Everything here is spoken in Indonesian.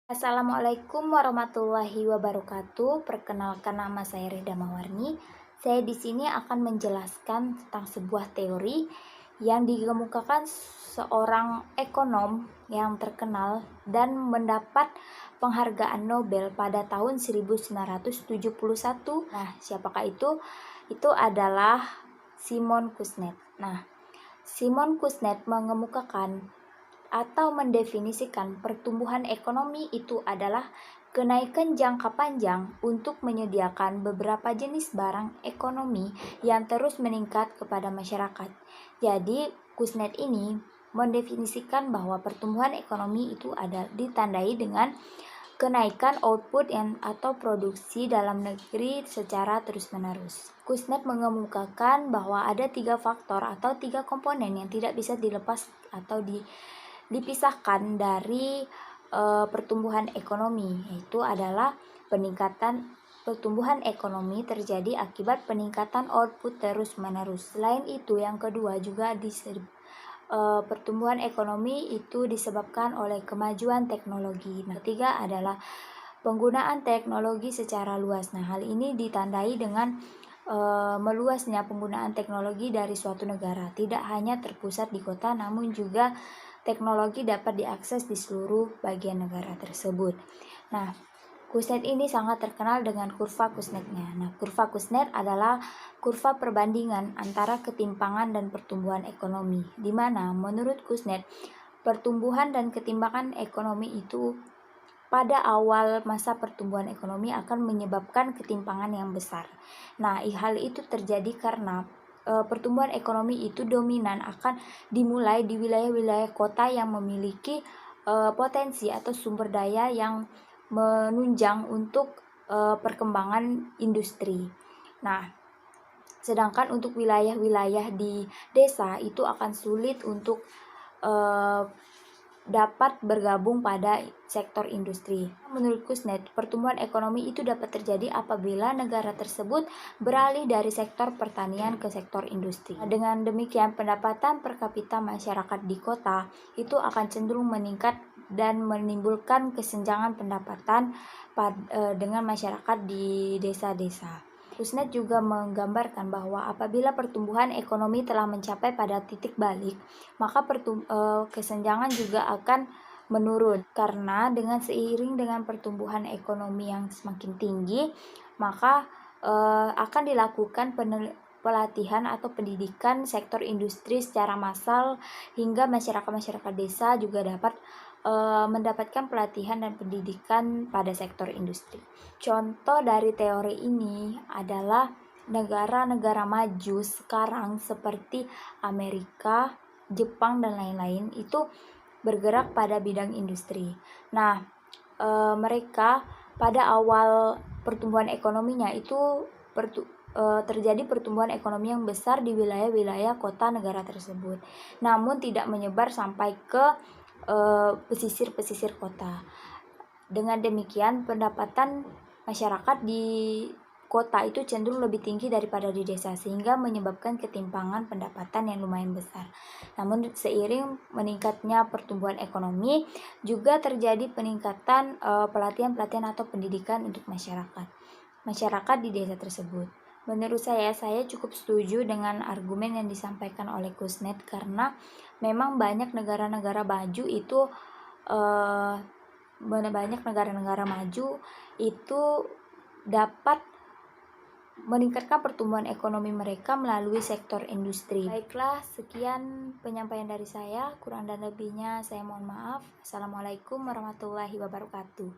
Assalamualaikum warahmatullahi wabarakatuh. Perkenalkan, nama saya Rida Mawarni. Saya di sini akan menjelaskan tentang sebuah teori yang dikemukakan seorang ekonom yang terkenal dan mendapat penghargaan Nobel pada tahun 1971. Nah, siapakah itu? Itu adalah Simon Kuznets. Nah, Simon Kuznets mengemukakan atau mendefinisikan pertumbuhan ekonomi itu adalah kenaikan jangka panjang untuk menyediakan beberapa jenis barang ekonomi yang terus meningkat kepada masyarakat. Jadi, Kuznets ini mendefinisikan bahwa pertumbuhan ekonomi itu ada ditandai dengan kenaikan output atau produksi dalam negeri secara terus-menerus. Kuznets mengemukakan bahwa ada 3 faktor atau 3 komponen yang tidak bisa dilepas atau dipisahkan dari pertumbuhan ekonomi, yaitu adalah pertumbuhan ekonomi terjadi akibat peningkatan output terus-menerus. Selain itu, yang kedua juga pertumbuhan ekonomi itu disebabkan oleh kemajuan teknologi. Nah, ketiga adalah penggunaan teknologi secara luas. Nah, hal ini ditandai dengan meluasnya penggunaan teknologi dari suatu negara. Tidak hanya terpusat di kota, namun juga teknologi dapat diakses di seluruh bagian negara tersebut. Nah, Kuznets ini sangat terkenal dengan kurva Kuznets-nya. Nah, kurva Kuznets adalah kurva perbandingan antara ketimpangan dan pertumbuhan ekonomi, di mana menurut Kuznets, pertumbuhan dan ketimpangan ekonomi itu pada awal masa pertumbuhan ekonomi akan menyebabkan ketimpangan yang besar. Nah, hal itu terjadi karena pertumbuhan ekonomi itu dominan akan dimulai di wilayah-wilayah kota yang memiliki potensi atau sumber daya yang menunjang untuk perkembangan industri. Nah, sedangkan untuk wilayah-wilayah di desa itu akan sulit untuk dapat bergabung pada sektor industri. Menurut Kuznets, pertumbuhan ekonomi itu dapat terjadi apabila negara tersebut beralih dari sektor pertanian ke sektor industri. Dengan demikian, pendapatan per kapita masyarakat di kota itu akan cenderung meningkat dan menimbulkan kesenjangan pendapatan dengan masyarakat di desa-desa. Kuznets juga menggambarkan bahwa apabila pertumbuhan ekonomi telah mencapai pada titik balik, maka kesenjangan juga akan menurun, karena seiring dengan pertumbuhan ekonomi yang semakin tinggi, maka akan dilakukan pelatihan atau pendidikan sektor industri secara massal hingga masyarakat desa juga dapat mendapatkan pelatihan dan pendidikan pada sektor industri. Contoh dari teori ini adalah negara-negara maju sekarang seperti Amerika, Jepang, dan lain-lain itu bergerak pada bidang industri. Nah, mereka pada awal pertumbuhan ekonominya itu terjadi pertumbuhan ekonomi yang besar di wilayah-wilayah kota negara tersebut, namun tidak menyebar sampai ke pesisir-pesisir kota. Dengan demikian, pendapatan masyarakat di kota itu cenderung lebih tinggi daripada di desa, sehingga menyebabkan ketimpangan pendapatan yang lumayan besar. Namun seiring meningkatnya pertumbuhan ekonomi, juga terjadi peningkatan pelatihan-pelatihan atau pendidikan untuk masyarakat di desa tersebut. Menurut saya cukup setuju dengan argumen yang disampaikan oleh Kuznets, karena memang banyak negara-negara maju itu dapat meningkatkan pertumbuhan ekonomi mereka melalui sektor industri. Baiklah, sekian penyampaian dari saya. Kurang dan lebihnya saya mohon maaf. Assalamualaikum warahmatullahi wabarakatuh.